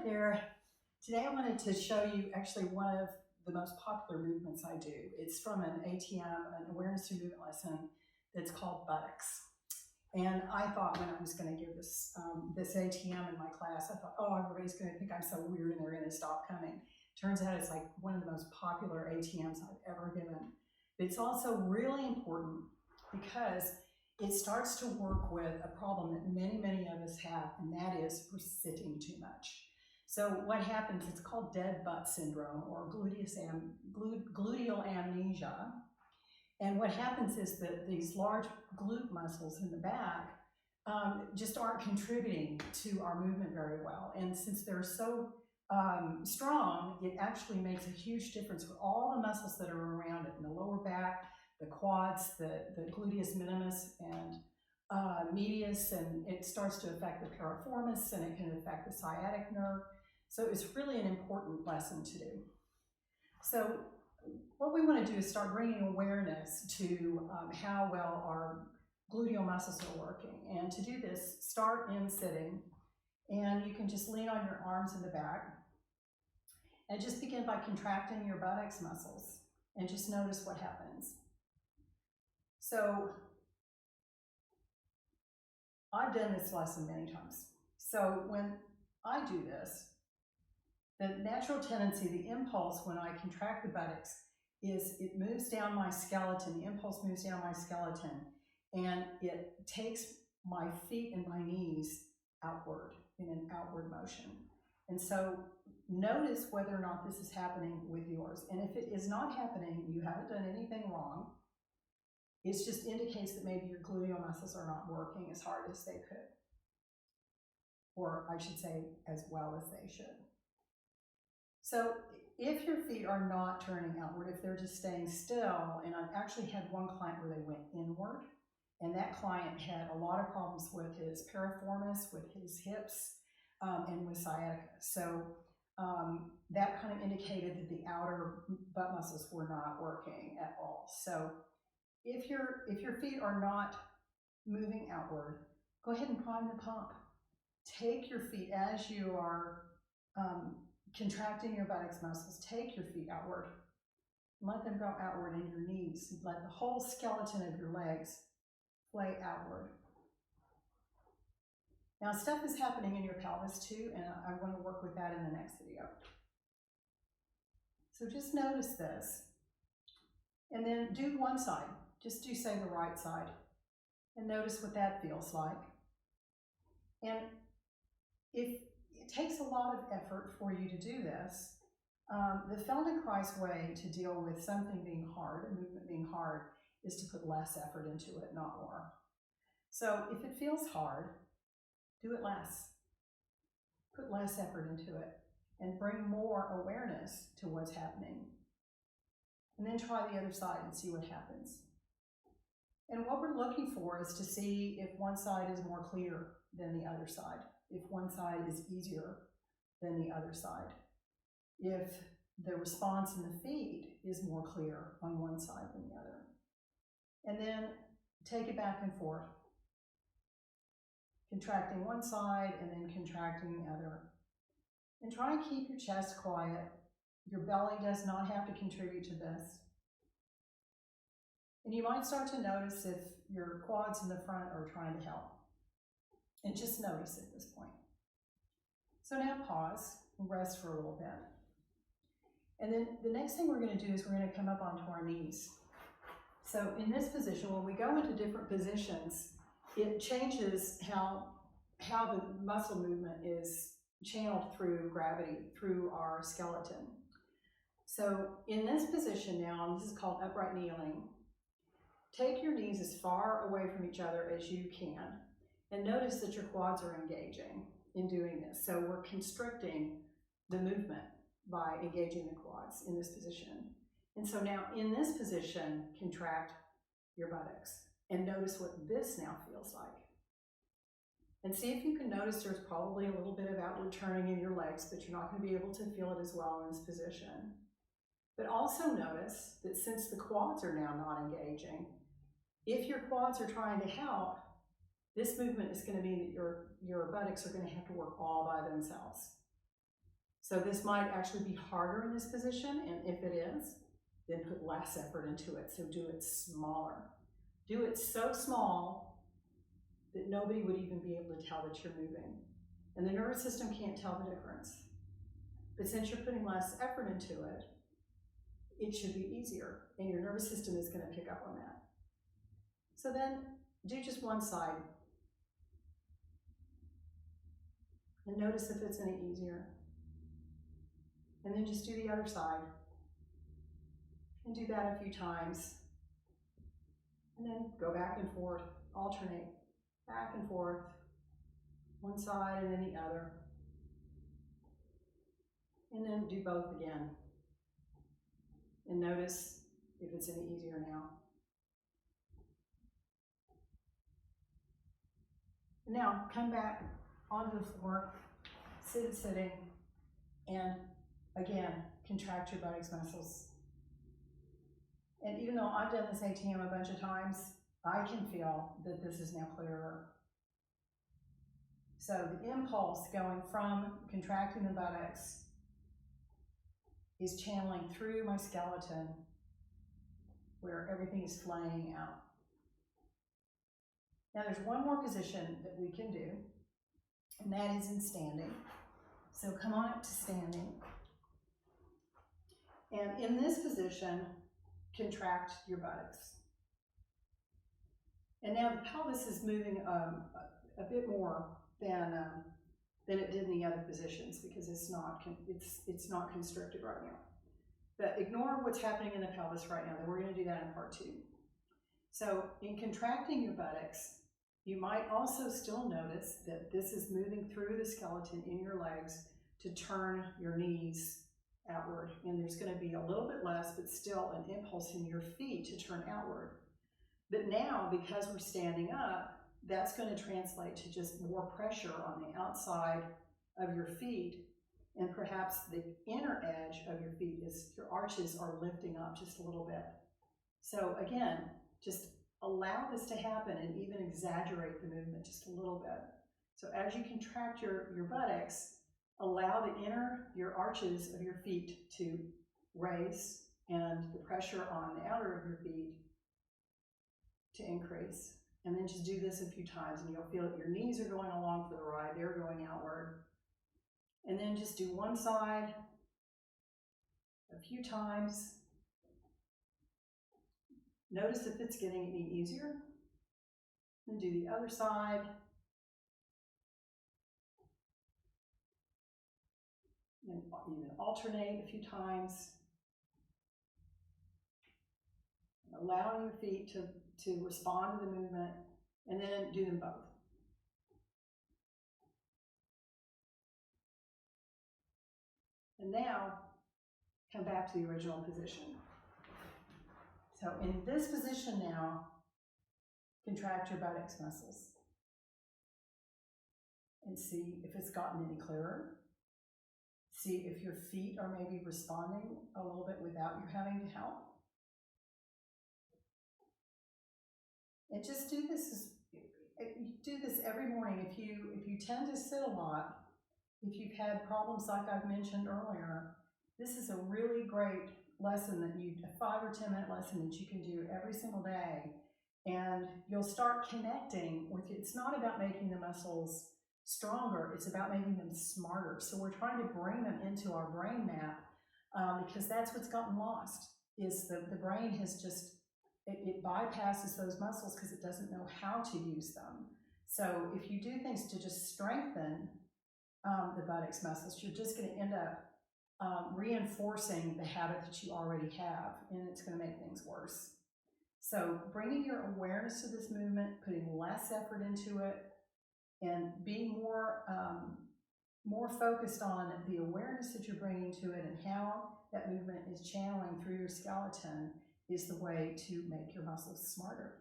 Hi there. Today I wanted to show you actually one of the most popular movements I do. It's from an ATM, an awareness through movement lesson that's called Buttocks. And I thought when I was going to give this ATM in my class, I thought, oh, everybody's going to think I'm so weird and they're going to stop coming. Turns out it's like one of the most popular ATMs I've ever given. But it's also really important because it starts to work with a problem that many of us have, and that is we're sitting too much. So what happens, it's called dead butt syndrome or gluteal amnesia. And what happens is that these large glute muscles in the back just aren't contributing to our movement very well. And since they're so strong, it actually makes a huge difference with all the muscles that are around it in the lower back, the quads, the gluteus minimus and medius, and it starts to affect the piriformis and it can affect the sciatic nerve. So it's really an important lesson to do. So what we want to do is start bringing awareness to how well our gluteal muscles are working. And to do this, start in sitting, and you can just lean on your arms in the back and just begin by contracting your buttocks muscles and just notice what happens. So I've done this lesson many times. So when I do this, the natural tendency, the impulse when I contract the buttocks is it moves down my skeleton, the impulse moves down my skeleton, and it takes my feet and my knees outward in an outward motion. And so notice whether or not this is happening with yours. And if it is not happening, you haven't done anything wrong. It just indicates that maybe your gluteal muscles are not working as hard as they could. Or I should say, as well as they should. So if your feet are not turning outward, if they're just staying still, and I've actually had one client where they went inward, and that client had a lot of problems with his piriformis, with his hips, and with sciatica. So that kind of indicated that the outer butt muscles were not working at all. So if your feet are not moving outward, go ahead and prime the pump. Take your feet as you are contracting your buttocks muscles, take your feet outward. Let them go outward in your knees. Let the whole skeleton of your legs play outward. Now stuff is happening in your pelvis too, and I want to work with that in the next video. So just notice this. And then do one side. Just do, say, the right side. And notice what that feels like. And if it takes a lot of effort for you to do this, the Feldenkrais way to deal with something being hard, a movement being hard, is to put less effort into it, not more. So if it feels hard, do it less. Put less effort into it and bring more awareness to what's happening. And then try the other side and see what happens. And what we're looking for is to see if one side is more clear than the other side, if one side is easier than the other side, if the response in the feet is more clear on one side than the other. And then take it back and forth, contracting one side and then contracting the other. And try and keep your chest quiet. Your belly does not have to contribute to this. And you might start to notice if your quads in the front are trying to help. And just notice at this point. So now pause and rest for a little bit. And then the next thing we're going to do is we're going to come up onto our knees. So in this position, when we go into different positions, it changes how the muscle movement is channeled through gravity, through our skeleton. So in this position now, and this is called upright kneeling, take your knees as far away from each other as you can, and notice that your quads are engaging in doing this. So we're constricting the movement by engaging the quads in this position. And so now in this position, contract your buttocks and notice what this now feels like. And see if you can notice there's probably a little bit of outward turning in your legs, but you're not going to be able to feel it as well in this position. But also notice that since the quads are now not engaging, if your quads are trying to help, this movement is going to mean that your buttocks are going to have to work all by themselves. So this might actually be harder in this position, and if it is, then put less effort into it. So do it smaller. Do it so small that nobody would even be able to tell that you're moving. And the nervous system can't tell the difference. But since you're putting less effort into it, it should be easier, and your nervous system is going to pick up on that. So then do just one side. And notice if it's any easier. And then just do the other side. And do that a few times. And then go back and forth, alternate, back and forth, one side and then the other. And then do both again. And notice if it's any easier now. And now come back onto the floor, sitting, and again, contract your buttocks muscles. And even though I've done this ATM a bunch of times, I can feel that this is now clearer. So the impulse going from contracting the buttocks is channeling through my skeleton where everything is flaying out. Now there's one more position that we can do, and that is in standing. So come on up to standing. And in this position, contract your buttocks. And now the pelvis is moving a bit more than it did in the other positions because it's not constricted right now. But ignore what's happening in the pelvis right now. Then we're going to do that in part 2. So in contracting your buttocks, you might also still notice that this is moving through the skeleton in your legs to turn your knees outward. And there's going to be a little bit less, but still an impulse in your feet to turn outward. But now, because we're standing up, that's going to translate to just more pressure on the outside of your feet, and perhaps the inner edge of your feet is your arches are lifting up just a little bit. So again, just allow this to happen and even exaggerate the movement just a little bit. So as you contract your buttocks, allow your arches of your feet to raise and the pressure on the outer of your feet to increase. And then just do this a few times and you'll feel that your knees are going along for the ride, they're going outward. And then just do one side a few times. Notice if it's getting any easier. And do the other side. And even alternate a few times. Allowing your feet to respond to the movement, and then do them both. And now, come back to the original position. So in this position now, contract your buttocks muscles. And see if it's gotten any clearer. See if your feet are maybe responding a little bit without you having to help. And just do this every morning. If you tend to sit a lot, if you've had problems like I've mentioned earlier, this is a really great lesson a 5 or 10 minute lesson that you can do every single day. And you'll start connecting with it. It's not about making the muscles stronger, it's about making them smarter. So we're trying to bring them into our brain map because that's what's gotten lost, is the brain has just, it bypasses those muscles because it doesn't know how to use them. So if you do things to just strengthen the buttocks muscles, you're just going to end up reinforcing the habit that you already have, and it's going to make things worse. So bringing your awareness to this movement, putting less effort into it, and being more focused on the awareness that you're bringing to it and how that movement is channeling through your skeleton is the way to make your muscles smarter.